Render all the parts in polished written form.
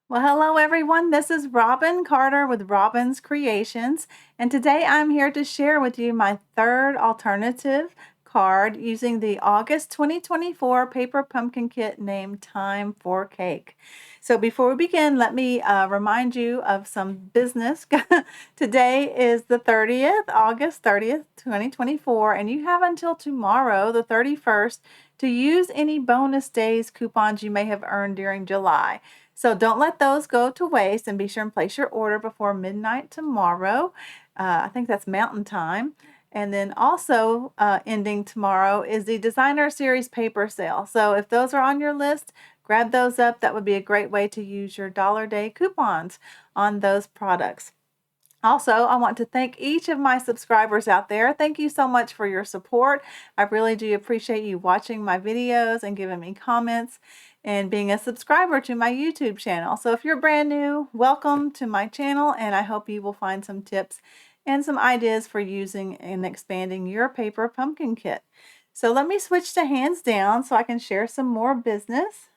Well, hello everyone. This is Robin Carter with Robin's Creations, and today I'm here to share with you my third alternative card using the August 2024 paper pumpkin kit named Time for Cake. So before we begin, let me remind you of some business. Today is the 30th, August 30th, 2024, and you have until tomorrow, the 31st, to use any bonus days coupons you may have earned during July. So don't let those go to waste, and be sure and place your order before midnight tomorrow. I think that's Mountain Time. And then also ending tomorrow is the Designer Series paper sale. So if those are on your list, grab those up. That would be a great way to use your Dollar Day coupons on those products. Also, I want to thank each of my subscribers out there. Thank you so much for your support. I really do appreciate you watching my videos and giving me comments and being a subscriber to my YouTube channel. So if you're brand new, welcome to my channel, and I hope you will find some tips and some ideas for using and expanding your paper pumpkin kit. So let me switch to hands down so I can share some more business.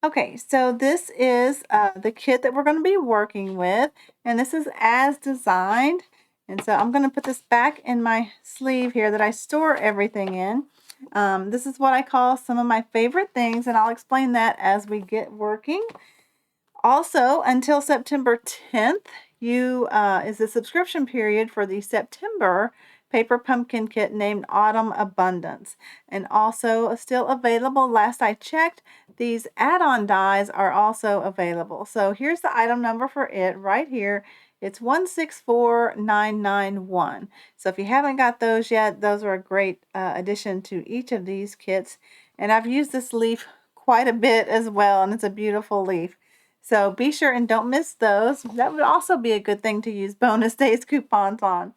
Okay, so this is the kit that we're going to be working with, and this is as designed. And so I'm going to put this back in my sleeve here that I store everything in. This is what I call some of my favorite things, and I'll explain that as we get working. Also, until September 10th, is the subscription period for the September paper pumpkin kit named Autumn Abundance, and also still available. Last I checked, these add-on dies are also available. So here's the item number for it right here. It's 164991. So if you haven't got those yet, those are a great addition to each of these kits. And I've used this leaf quite a bit as well, and it's a beautiful leaf. So be sure and don't miss those. That would also be a good thing to use bonus days coupons on.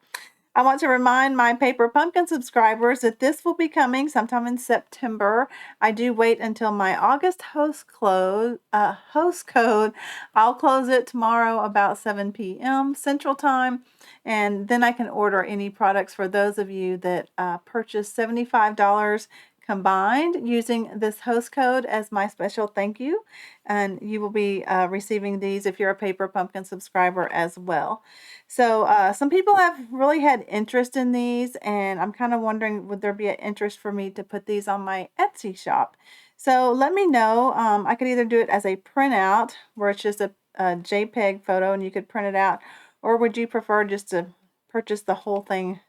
I want to remind my Paper Pumpkin subscribers that this will be coming sometime in September. I do wait until my August host code. I'll close it tomorrow about 7 p.m. Central Time, and then I can order any products for those of you that purchase $75 combined using this host code as my special thank you, and you will be receiving these if you're a Paper Pumpkin subscriber as well. So some people have really had interest in these, and I'm kind of wondering, would there be an interest for me to put these on my Etsy shop? So let me know. I could either do it as a printout where it's just a JPEG photo and you could print it out, or would you prefer just to purchase the whole thing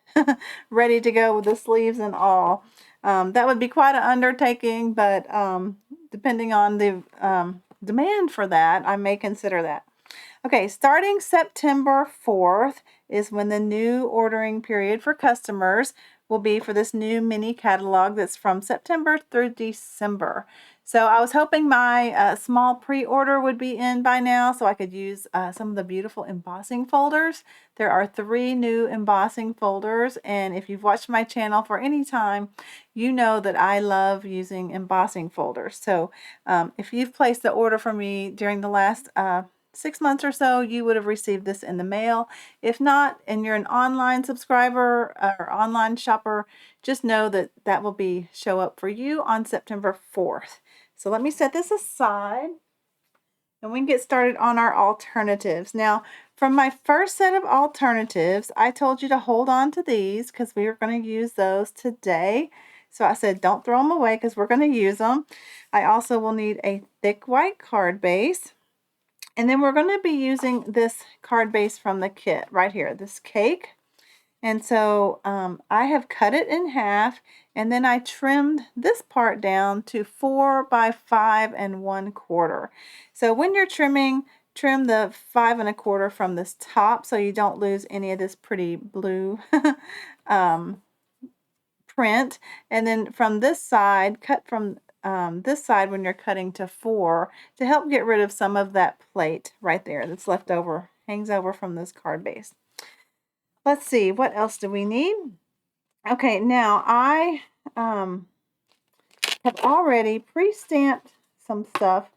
ready to go with the sleeves and all? That would be quite an undertaking, but depending on the demand for that, I may consider that. Okay, starting September 4th is when the new ordering period for customers will be for this new mini catalog that's from September through December. So I was hoping my small pre-order would be in by now so I could use some of the beautiful embossing folders. There are 3 new embossing folders, and if you've watched my channel for any time, you know that I love using embossing folders. So if you've placed the order for me during the last 6 months or so, you would have received this in the mail. If not, and you're an online subscriber or online shopper, just know that that will show up for you on September 4th. So let me set this aside, and we can get started on our alternatives. Now, from my first set of alternatives, I told you to hold on to these because we are going to use those today. So I said, don't throw them away because we're going to use them. I also will need a thick white card base. And then we're going to be using this card base from the kit right here, this cake. And so I have cut it in half, and then I trimmed this part down to 4 by 5 1/4. So when you're trimming, trim the 5 1/4 from this top so you don't lose any of this pretty blue print. And then from this side, cut from this side when you're cutting to 4 to help get rid of some of that plate right there that's left over, hangs over from this card base. Let's see, what else do we need? Okay, now I have already pre-stamped some stuff,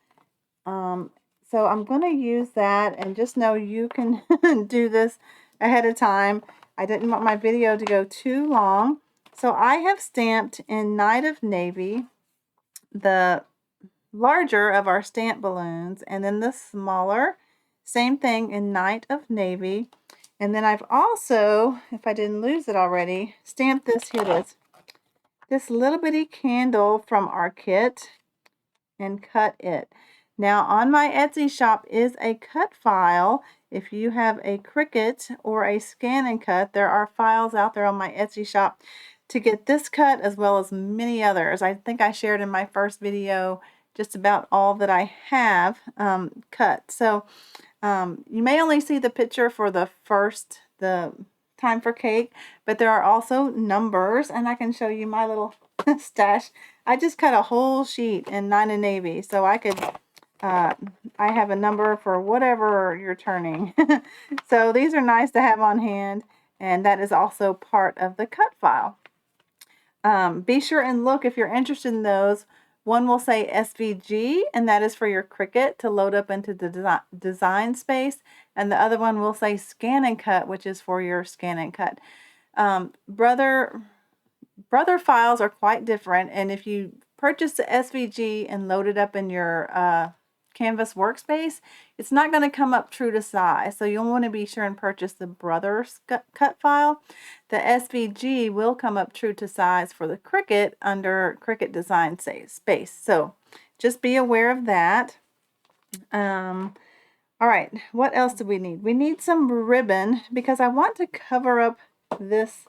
so I'm going to use that, and just know you can do this ahead of time. I didn't want my video to go too long, so I have stamped in Night of Navy the larger of our stamp balloons, and then the smaller, same thing in Night of Navy. And then I've also, if I didn't lose it already, stamped this. Here it is. This little bitty candle from our kit and cut it. Now on my Etsy shop is a cut file. If you have a Cricut or a Scan and Cut, there are files out there on my Etsy shop to get this cut as well as many others. I think I shared in my first video just about all that I have cut. So you may only see the picture for the time for cake, but there are also numbers, and I can show you my little stash. I just cut a whole sheet in Night of Navy, so I could, I have a number for whatever you're turning. So these are nice to have on hand, and that is also part of the cut file. Be sure and look if you're interested in those. One will say SVG, and that is for your Cricut to load up into the design space. And the other one will say Scan and Cut, which is for your Scan and Cut. Brother files are quite different, and if you purchase the SVG and load it up in your Canvas workspace, it's not going to come up true to size. So you'll want to be sure and purchase the Brother's cut file. The SVG will come up true to size for the Cricut under Cricut Design Space. So just be aware of that. All right, what else do we need? We need some ribbon because I want to cover up this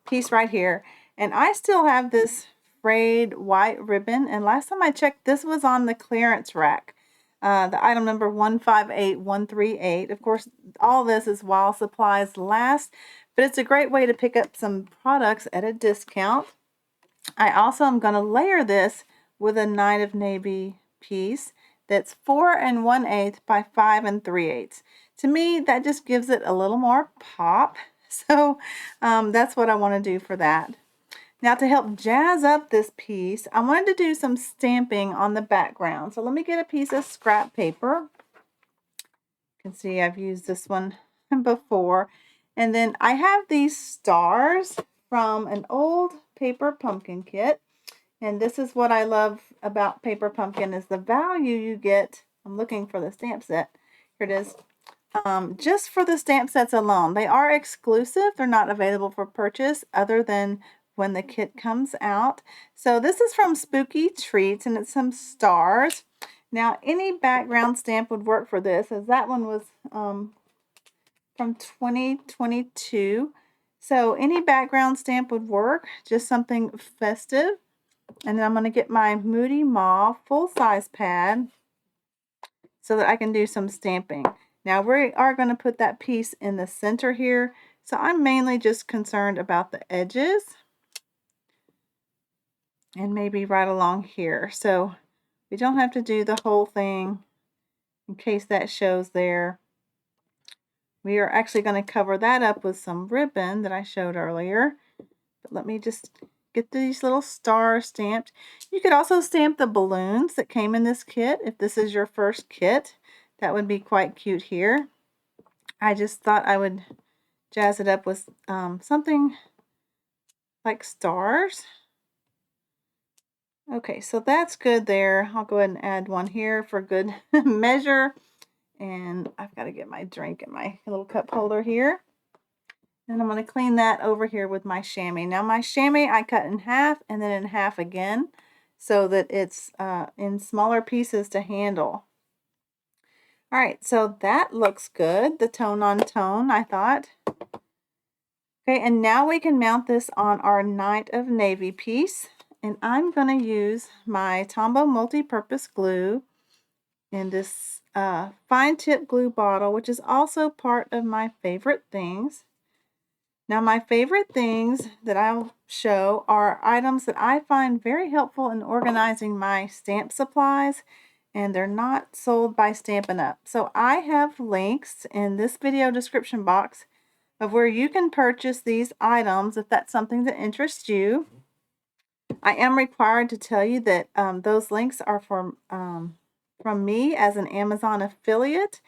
piece right here. And I still have this frayed white ribbon, and last time I checked, this was on the clearance rack. The item number 158138. Of course, all this is while supplies last, but it's a great way to pick up some products at a discount. I also am going to layer this with a Night of Navy piece that's 4 1/8 by 5 3/8. To me, that just gives it a little more pop. So that's what I want to do for that. Now, to help jazz up this piece, I wanted to do some stamping on the background. So let me get a piece of scrap paper. You can see I've used this one before. And then I have these stars from an old paper pumpkin kit. And this is what I love about paper pumpkin is the value you get. I'm looking for the stamp set. Here it is. Just for the stamp sets alone. They are exclusive. They're not available for purchase other than when the kit comes out. So this is from Spooky Treats, and it's some stars. Now, any background stamp would work for this, as that one was from 2022. So any background stamp would work, just something festive. And then I'm going to get my Moody Mauve full-size pad so that I can do some stamping. Now we are going to put that piece in the center here. So I'm mainly just concerned about the edges and maybe right along here. So we don't have to do the whole thing in case that shows there. We are actually going to cover that up with some ribbon that I showed earlier. But let me just get these little stars stamped. You could also stamp the balloons that came in this kit if this is your first kit. That would be quite cute here. I just thought I would jazz it up with something like stars. Okay, so that's good there. I'll go ahead and add one here for good measure. And I've got to get my drink in my little cup holder here. And I'm going to clean that over here with my chamois. Now my chamois I cut in half and then in half again so that it's in smaller pieces to handle. All right, so that looks good, the tone on tone, I thought. Okay, and now we can mount this on our Night of Navy piece. And I'm going to use my Tombow multi-purpose glue in this fine tip glue bottle, which is also part of my favorite things. Now, my favorite things that I'll show are items that I find very helpful in organizing my stamp supplies, and they're not sold by Stampin' Up. So I have links in this video description box of where you can purchase these items if that's something that interests you. I am required to tell you that those links are from me as an Amazon affiliate,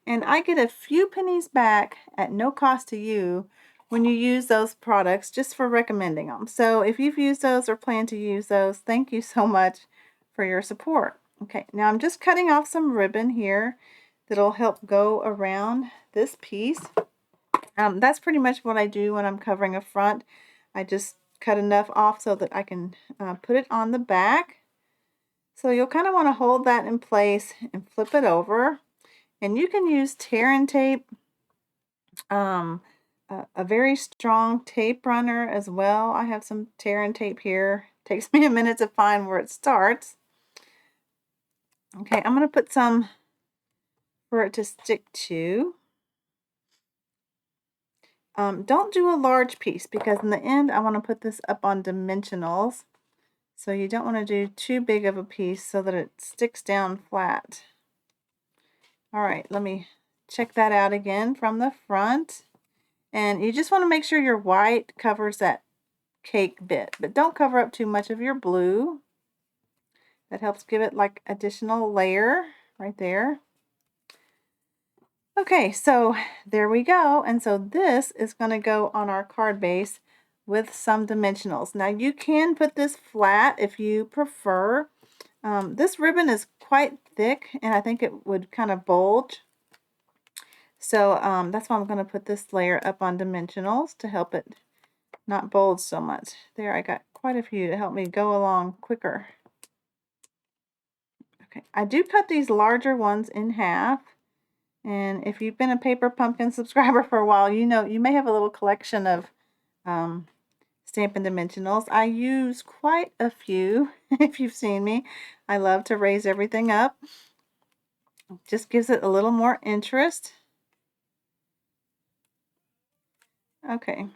and I get a few pennies back at no cost to you when you use those products, just for recommending them. So if you've used those or plan to use those, thank you so much for your support. Okay, now I'm just cutting off some ribbon here that'll help go around this piece. That's pretty much what I do when I'm covering a front. I just cut enough off so that I can put it on the back. So you'll kind of want to hold that in place and flip it over. And you can use tear and tape, a very strong tape runner as well. I have some tear and tape here. Takes me a minute to find where it starts. Okay, I'm going to put some for it to stick to. Don't do a large piece because in the end I want to put this up on dimensionals. So you don't want to do too big of a piece so that it sticks down flat. All right, let me check that out again from the front. And you just want to make sure your white covers that cake bit, but don't cover up too much of your blue. That helps give it like additional layer right there. Okay, so there we go. And so this is going to go on our card base with some dimensionals. Now you can put this flat if you prefer. This ribbon is quite thick and I think it would kind of bulge. So that's why I'm going to put this layer up on dimensionals to help it not bulge so much. There, I got quite a few to help me go along quicker. Okay, I do cut these larger ones in half. And if you've been a Paper Pumpkin subscriber for a while, you know you may have a little collection of Stampin' Dimensionals. I use quite a few, if you've seen me. I love to raise everything up. Just gives it a little more interest. Okay.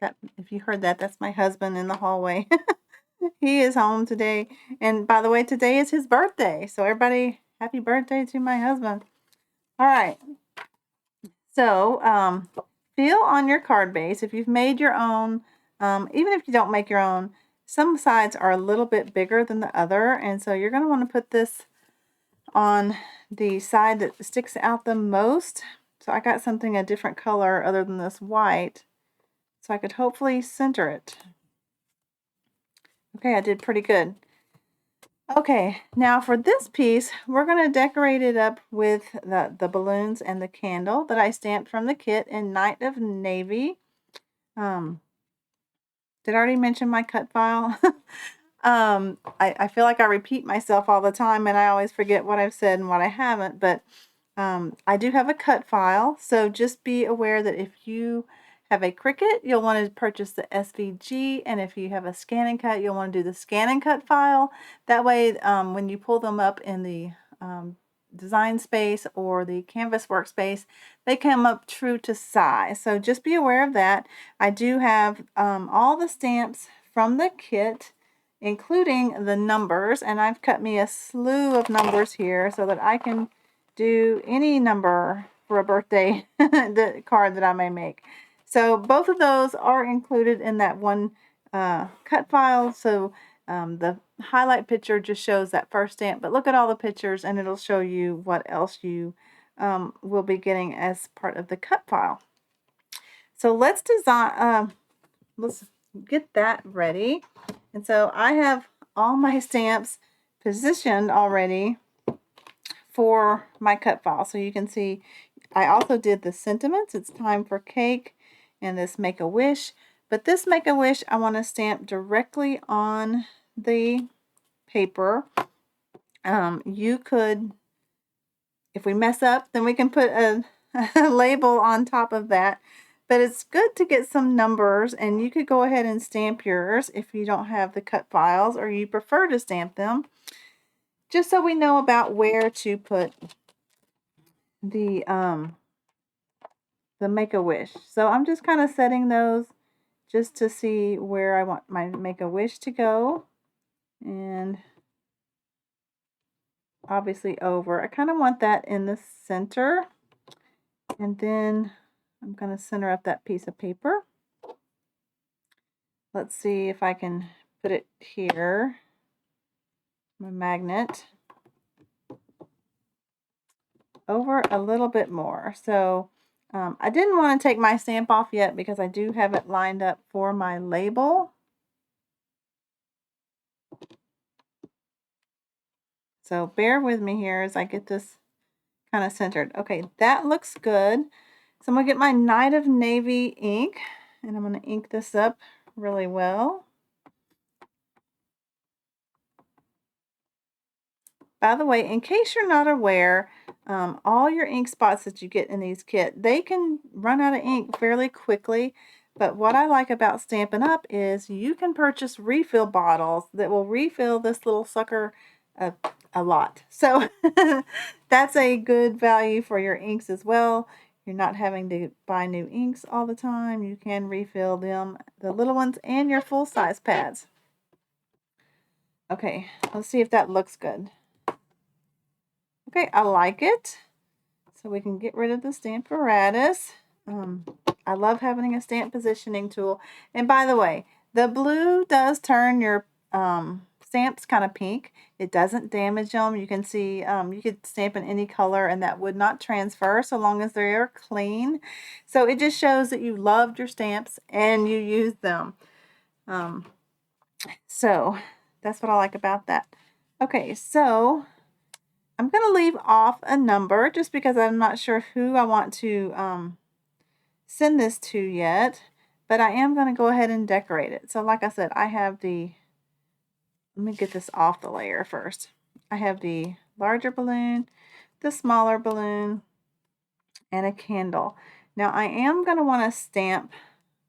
That, if you heard that, that's my husband in the hallway. He is home today. And by the way, today is his birthday. So everybody, happy birthday to my husband. All right. So feel on your card base. If you've made your own, even if you don't make your own, some sides are a little bit bigger than the other. And so you're going to want to put this on the side that sticks out the most. So I got something a different color other than this white. So I could hopefully center it. Okay, I did pretty good. Okay, now for this piece, we're going to decorate it up with the balloons and the candle that I stamped from the kit in Night of Navy. Did I already mention my cut file? I feel like I repeat myself all the time and I always forget what I've said and what I haven't, but I do have a cut file, so just be aware that if you have a Cricut, you'll want to purchase the SVG, and if you have a scan and cut, you'll want to do the scan and cut file. That way, when you pull them up in the design space or the canvas workspace, they come up true to size. So just be aware of that. I do have all the stamps from the kit, including the numbers, and I've cut me a slew of numbers here so that I can do any number for a birthday the card that I may make. So both of those are included in that one cut file. So the highlight picture just shows that first stamp, but look at all the pictures and it'll show you what else you will be getting as part of the cut file. So let's design, let's get that ready. And so I have all my stamps positioned already for my cut file. So you can see I also did the sentiments. It's time for cake and this Make-A-Wish. But this Make-A-Wish I want to stamp directly on the paper. You could, if we mess up, then we can put a label on top of that. But it's good to get some numbers, and you could go ahead and stamp yours if you don't have the cut files or you prefer to stamp them, just so we know about where to put the Make-A-Wish. So I'm just kind of setting those just to see where I want my Make-A-Wish to go. And obviously over. I kind of want that in the center. And then I'm going to center up that piece of paper. Let's see if I can put it here. My magnet. Over a little bit more. So I didn't want to take my stamp off yet because I do have it lined up for my label. So bear with me here as I get this kind of centered. Okay, that looks good. So I'm going to get my Night of Navy ink and I'm going to ink this up really well. By the way, in case you're not aware, all your ink spots that you get in these kits, they can run out of ink fairly quickly. But what I like about Stampin' Up! Is you can purchase refill bottles that will refill this little sucker a lot. So that's a good value for your inks as well. You're not having to buy new inks all the time. You can refill them, the little ones and your full-size pads. Okay, let's see if that looks good. Okay, I like it. So we can get rid of the stamp apparatus. I love having a stamp positioning tool. And by the way, the blue does turn your stamps kind of pink. It doesn't damage them. You can see you could stamp in any color and that would not transfer so long as they are clean. So it just shows that you loved your stamps and you used them. So that's what I like about that. Okay, so I'm going to leave off a number just because I'm not sure who I want to send this to yet, but I am going to go ahead and decorate it. So like I said, I have the, let me get this off the layer first. I have the larger balloon, the smaller balloon, and a candle. Now I am going to want to stamp,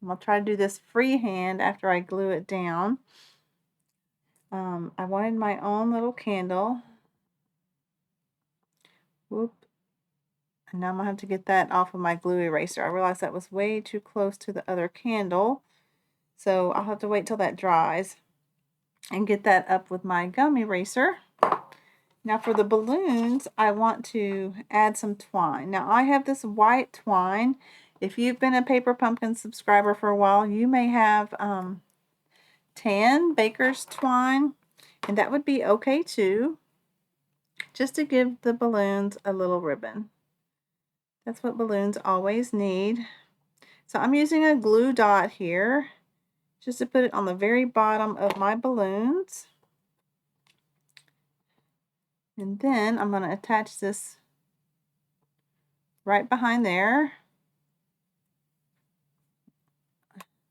I'm going to try to do this freehand after I glue it down. I wanted my own little candle. Whoop. And now I'm going to have to get that off of my glue eraser. I realized that was way too close to the other candle. So I'll have to wait till that dries and get that up with my gum eraser. Now for the balloons, I want to add some twine. Now I have this white twine. If you've been a Paper Pumpkin subscriber for a while, you may have tan baker's twine, and that would be okay too, just to give the balloons a little ribbon. That's what balloons always need. So I'm using a glue dot here just to put it on the very bottom of my balloons. And then I'm going to attach this right behind there.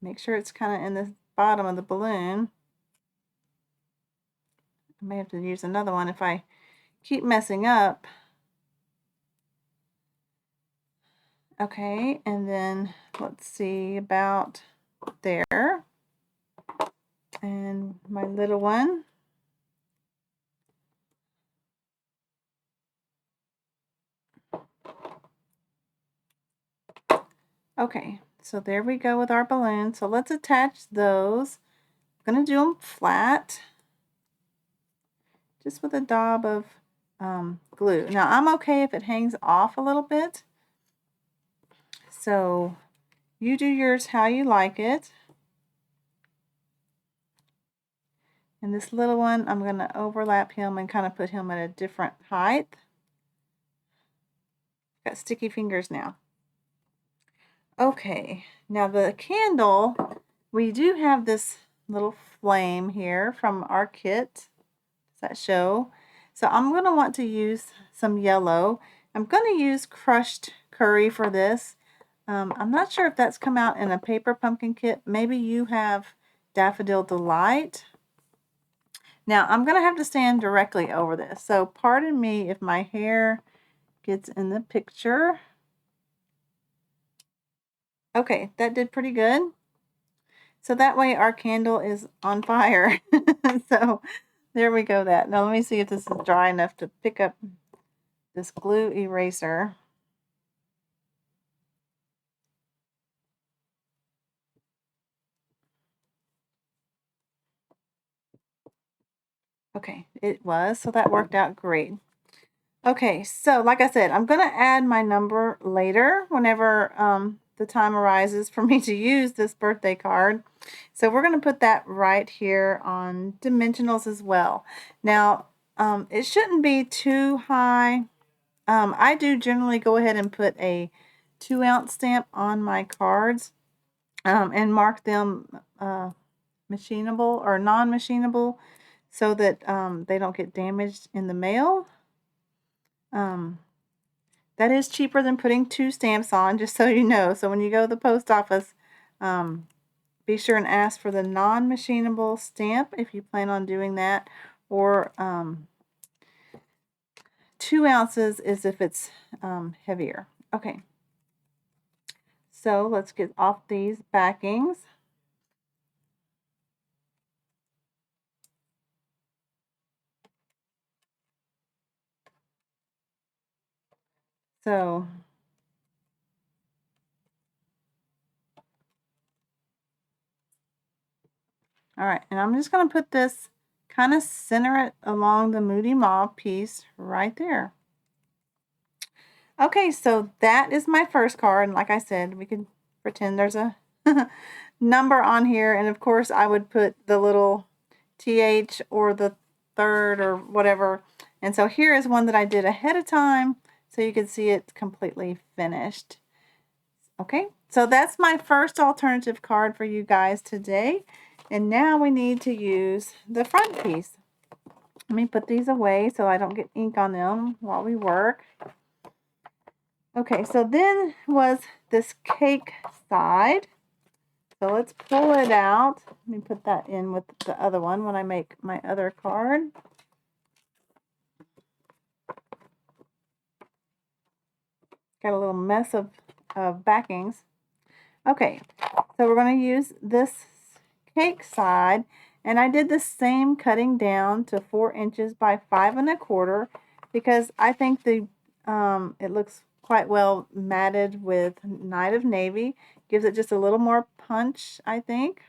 Make sure it's kind of in the bottom of the balloon. I may have to use another one if I keep messing up. Okay, and then let's see about there. And my little one. Okay, so there we go with our balloons. So let's attach those. I'm going to do them flat, just with a daub of glue. Now I'm okay if it hangs off a little bit. So you do yours how you like it. And this little one, I'm going to overlap him and kind of put him at a different height. Got sticky fingers now. Okay, now the candle, we do have this little flame here from our kit. Does that show? So I'm going to want to use some yellow. I'm going to use crushed curry for this. I'm not sure if that's come out in a Paper Pumpkin kit. Maybe you have Daffodil Delight. Now I'm going to have to stand directly over this. So pardon me if my hair gets in the picture. Okay, that did pretty good. So that way our candle is on fire. So there we go that. Now let me see if this is dry enough to pick up this glue eraser. Okay, it was, so that worked out great. Okay, so like I said, I'm going to add my number later whenever the time arises for me to use this birthday card. So we're going to put that right here on dimensionals as well. Now, it shouldn't be too high. I do generally go ahead and put a 2-ounce stamp on my cards and mark them machinable or non-machinable so that they don't get damaged in the mail. That is cheaper than putting 2 stamps on, just so you know. So when you go to the post office, be sure and ask for the non-machinable stamp if you plan on doing that, or 2 ounces is if it's heavier. Okay, so let's get off these backings. So, all right, and I'm just going to put this, kind of center it along the Moody Mauve piece right there. Okay, so that is my first card, and like I said, we can pretend there's a number on here, and of course I would put the little TH or the third or whatever. And so here is one that I did ahead of time, so you can see it's completely finished. Okay, so that's my first alternative card for you guys today. And now we need to use the front piece. Let me put these away so I don't get ink on them while we work. Okay, so then was this cake side. So let's pull it out. Let me put that in with the other one when I make my other card. Got a little mess of backings. Okay, so we're going to use this cake side, and I did the same cutting down to 4 inches by 5 1/4 because I think the it looks quite well matted with Night of Navy. Gives it just a little more punch, I think.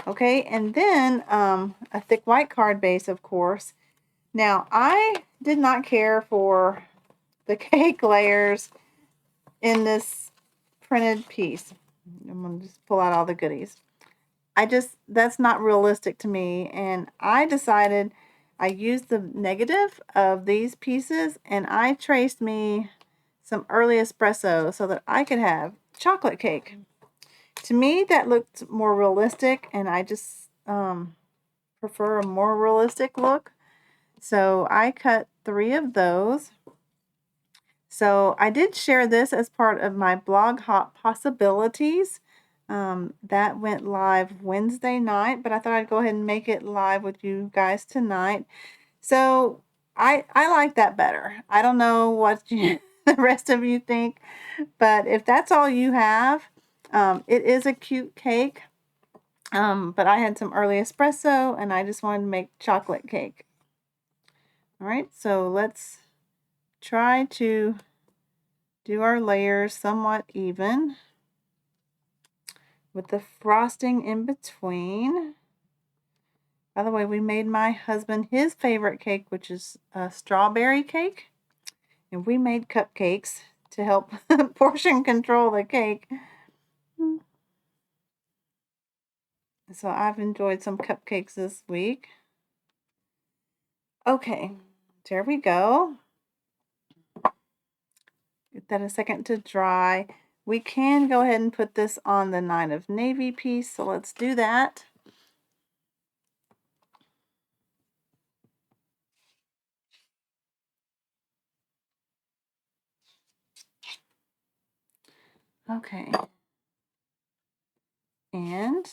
Okay, and then a thick white card base, of course. Now, I did not care for the cake layers in this printed piece. I'm going to just pull out all the goodies. That's not realistic to me, and I decided I used the negative of these pieces, and I traced me some early espresso so that I could have chocolate cake. To me, that looked more realistic, and I just prefer a more realistic look. So I cut 3 of those. So I did share this as part of my blog Hot Possibilities. That went live Wednesday night, but I thought I'd go ahead and make it live with you guys tonight. So I like that better. I don't know what the rest of you think, but if that's all you have, it is a cute cake. But I had some early espresso, and I just wanted to make chocolate cake. All right, so let's try to do our layers somewhat even with the frosting in between. By the way, we made my husband his favorite cake, which is a strawberry cake. And we made cupcakes to help portion control the cake. So I've enjoyed some cupcakes this week. Okay, there we go. Get that a second to dry. We can go ahead and put this on the Night of Navy piece, so let's do that. Okay. And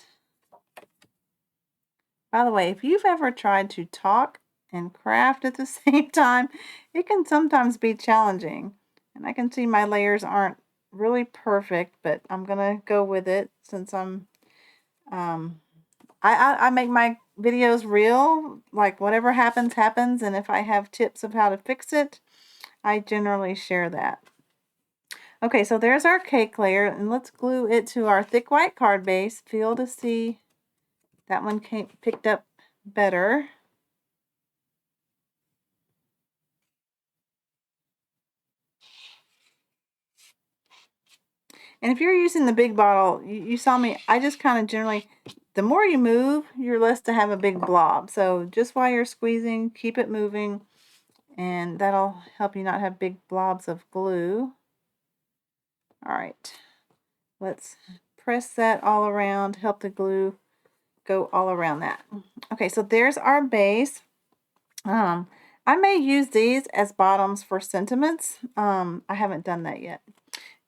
by the way, if you've ever tried to talk and craft at the same time, it can sometimes be challenging. And I can see my layers aren't really perfect, but I'm gonna go with it since I make my videos real, like whatever happens, happens, and if I have tips of how to fix it, I generally share that. Okay, so there's our cake layer, and let's glue it to our thick white card base. Feel to see that one picked up better. And if you're using the big bottle, you saw me, I just kind of generally, the more you move, you're less to have a big blob. So just while you're squeezing, keep it moving, and that'll help you not have big blobs of glue. All right, let's press that all around, help the glue go all around that. Okay, so there's our base. I may use these as bottoms for sentiments. I haven't done that yet.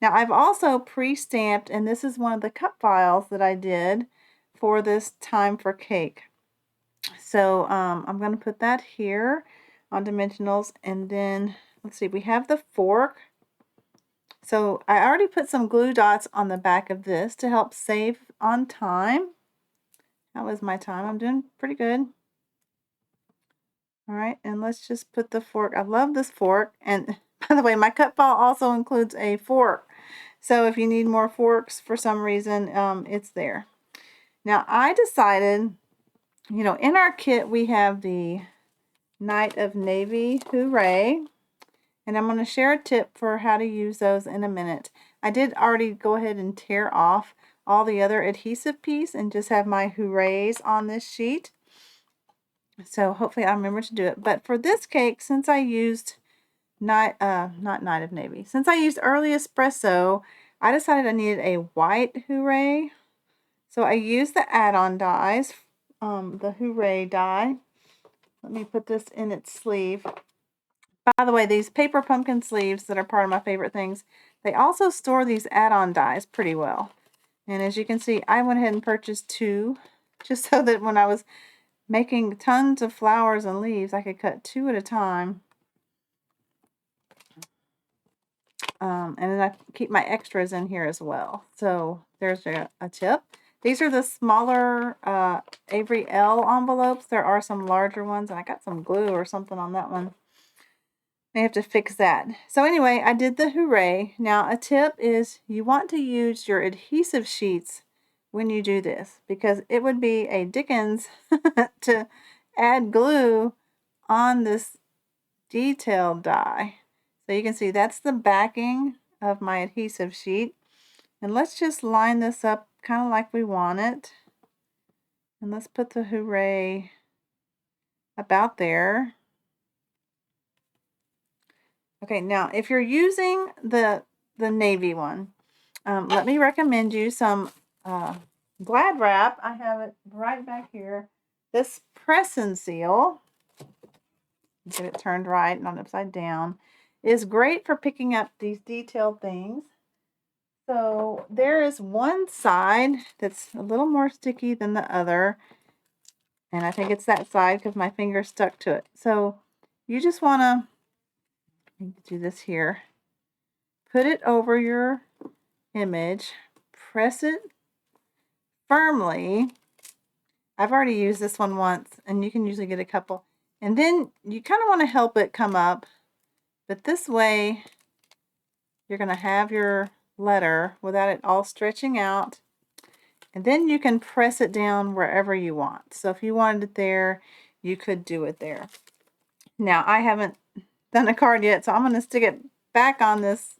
Now I've also pre-stamped, and this is one of the cut files that I did for this time for cake. So I'm going to put that here on dimensionals, and then let's see, we have the fork. So I already put some glue dots on the back of this to help save on time. How is my time? I'm doing pretty good. All right, and let's just put the fork. I love this fork. And by the way, my cut file also includes a fork. So if you need more forks for some reason, it's there. Now I decided, you know, in our kit we have the Night of Navy Hooray. And I'm going to share a tip for how to use those in a minute. I did already go ahead and tear off all the other adhesive piece and just have my hoorays on this sheet. So hopefully I'll remember to do it. But for this cake, since I used not Night of Navy, since I used Early Espresso, I decided I needed a white hooray. So I used the add-on dies, the hooray die. Let me put this in its sleeve. By the way, these paper pumpkin sleeves that are part of my favorite things, they also store these add-on dies pretty well. And as you can see, I went ahead and purchased 2, just so that when I was making tons of flowers and leaves, I could cut 2 at a time. And then I keep my extras in here as well. So there's a tip. These are the smaller Avery L envelopes. There are some larger ones, and I got some glue or something on that one. I have to fix that. So anyway, I did the hooray. Now a tip is you want to use your adhesive sheets when you do this, because it would be a dickens to add glue on this detailed die. So you can see that's the backing of my adhesive sheet. And let's just line this up kind of like we want it. And let's put the hooray about there. Okay, now if you're using the navy one, let me recommend you some Glad Wrap. I have it right back here. This press and seal, get it turned right, not upside down, is great for picking up these detailed things. So there is one side that's a little more sticky than the other, and I think it's that side because my finger stuck to it. So you just want to do this here. Put it over your image, press it firmly. I've already used this one once, and you can usually get a couple. And then you kind of want to help it come up, but this way you're going to have your letter without it all stretching out. And then you can press it down wherever you want. So if you wanted it there, you could do it there. Now, I haven't done a card yet, so I'm going to stick it back on this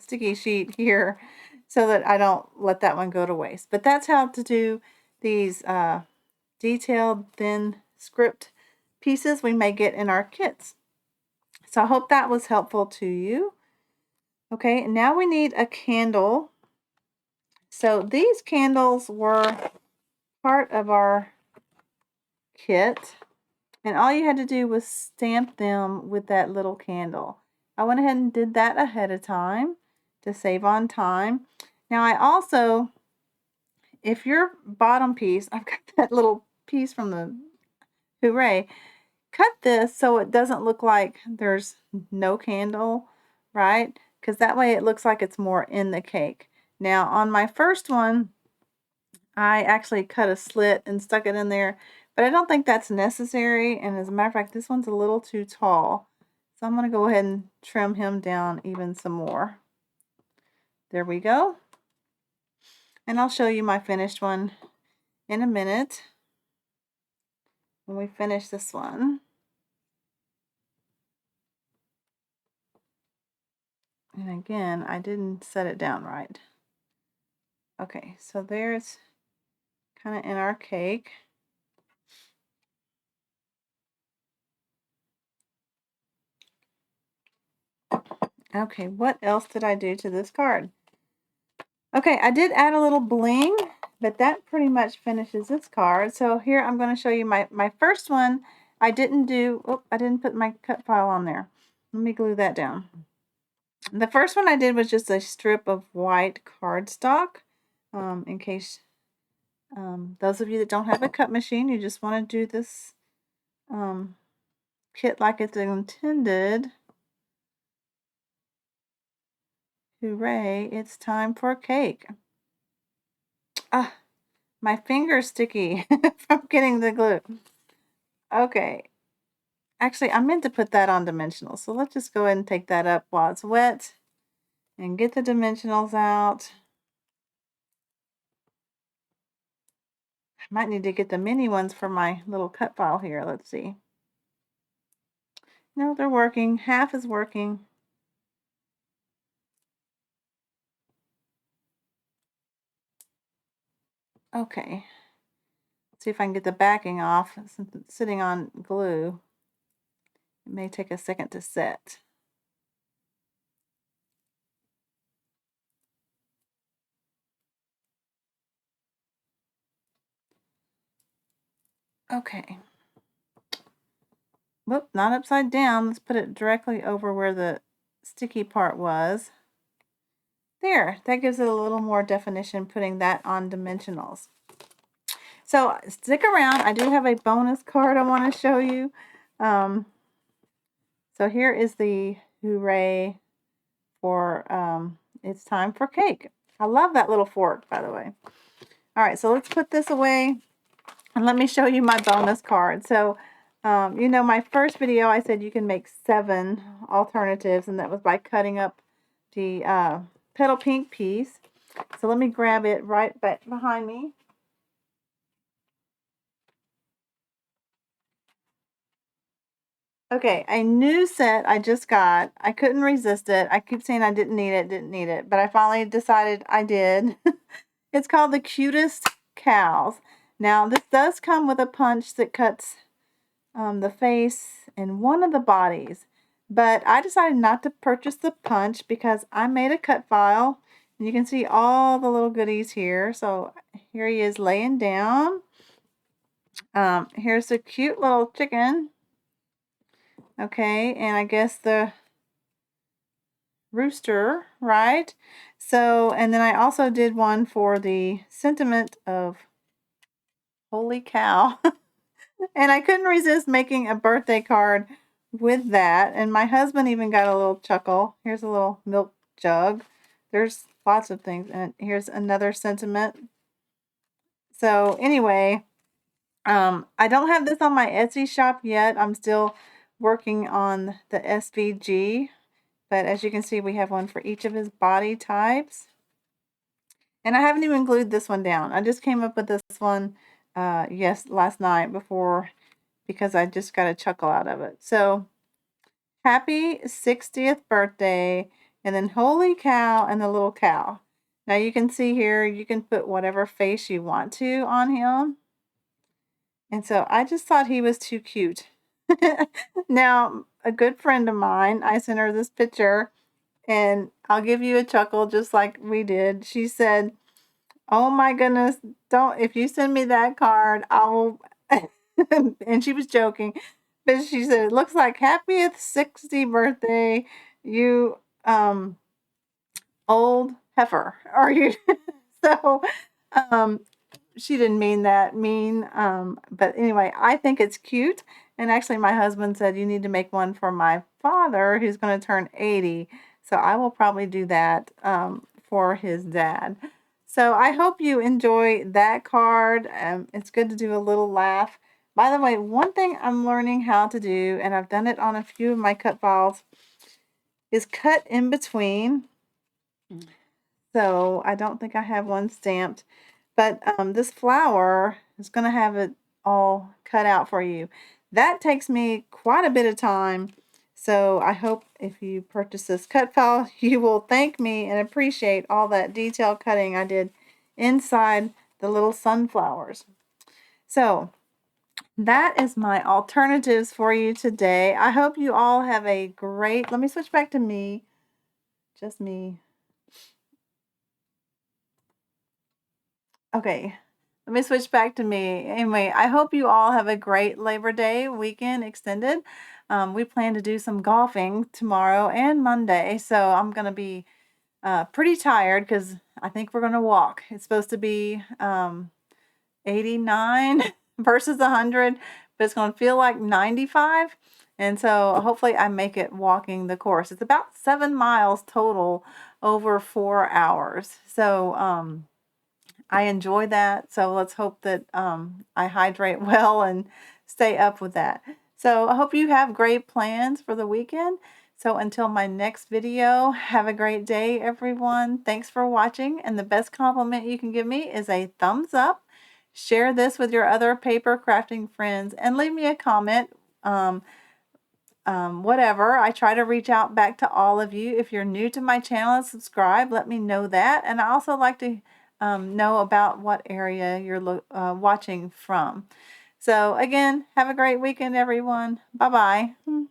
sticky sheet here so that I don't let that one go to waste. But that's how to do these detailed thin script pieces we may get in our kits. So I hope that was helpful to you. Okay, now we need a candle. So these candles were part of our kit, and all you had to do was stamp them with that little candle. I went ahead and did that ahead of time to save on time. Now I also, if your bottom piece, I've got that little piece from the hooray, cut this so it doesn't look like there's no candle, right? Because that way it looks like it's more in the cake. Now on my first one, I actually cut a slit and stuck it in there, but I don't think that's necessary. And as a matter of fact, this one's a little too tall. So I'm going to go ahead and trim him down even some more. There we go. And I'll show you my finished one in a minute when we finish this one. And again, I didn't set it down right. Okay, so there's kind of in our cake. Okay, what else did I do to this card? Okay, I did add a little bling, but that pretty much finishes this card. So here I'm going to show you my first one. I didn't put my cut file on there. Let me glue that down. The first one I did was just a strip of white cardstock, in case those of you that don't have a cut machine, you just want to do this kit like it's intended. Hooray, it's time for cake. Ah, my finger's sticky from getting the glue. Okay. Actually, I meant to put that on dimensionals, so let's just go ahead and take that up while it's wet and get the dimensionals out. I might need to get the mini ones for my little cut file here. Let's see. No, they're working. Half is working. Okay. See if I can get the backing off since it's sitting on glue. It may take a second to set. Okay. Whoop, not upside down. Let's put it directly over where the sticky part was. There, that gives it a little more definition, putting that on dimensionals. So stick around. I do have a bonus card I want to show you. So here is the hooray for it's time for cake. I love that little fork, by the way. All right, so let's put this away and let me show you my bonus card. So, you know, my first video, I said you can make 7 alternatives, and that was by cutting up the petal pink piece. So let me grab it right back behind me. Okay, a new set I just got. I couldn't resist it. I keep saying I didn't need it, but I finally decided I did. It's called the Cutest Cows. Now, this does come with a punch that cuts the face and one of the bodies, but I decided not to purchase the punch because I made a cut file, and you can see all the little goodies here. So here he is laying down. Here's a cute little chicken. Okay, and I guess the rooster, right? So, and then I also did one for the sentiment of holy cow. And I couldn't resist making a birthday card with that. And my husband even got a little chuckle. Here's a little milk jug. There's lots of things. And here's another sentiment. So anyway, I don't have this on my Etsy shop yet. I'm still working on the SVG. But as you can see, we have one for each of his body types. And I haven't even glued this one down. I just came up with this one last night because I just got a chuckle out of it. So happy 60th birthday, and then holy cow and the little cow. Now you can see here, you can put whatever face you want to on him. And so I just thought he was too cute. Now, a good friend of mine, I sent her this picture, and I'll give you a chuckle just like we did. She said, "Oh my goodness, don't, if you send me that card, I will," and she was joking, but she said, "It looks like happiest 60th birthday, you old heifer." Are you? So, um, she didn't mean that mean, but anyway, I think it's cute. And actually, my husband said you need to make one for my father who's going to turn 80. So I will probably do that for his dad. So I hope you enjoy that card. It's good to do a little laugh. By the way, one thing I'm learning how to do, and I've done it on a few of my cut files, is cut in between. So I don't think I have one stamped. But this flower is going to have it all cut out for you. That takes me quite a bit of time. So I hope if you purchase this cut file, you will thank me and appreciate all that detail cutting I did inside the little sunflowers. So that is my alternatives for you today. I hope you all have a great, let me switch back to me, just me. Okay, let me switch back to me. Anyway, I hope you all have a great Labor Day weekend extended. We plan to do some golfing tomorrow and Monday, so I'm going to be pretty tired because I think we're going to walk. It's supposed to be 89 versus 100, but it's going to feel like 95. And so hopefully I make it walking the course. It's about 7 miles total over 4 hours. So I enjoy that. So let's hope that I hydrate well and stay up with that. So I hope you have great plans for the weekend. So until my next video, have a great day, everyone. Thanks for watching. And the best compliment you can give me is a thumbs up. Share this with your other paper crafting friends and leave me a comment. Whatever. I try to reach out back to all of you. If you're new to my channel and subscribe, let me know that. And I also like to know about what area you're watching from. So again, have a great weekend, everyone. Bye-bye.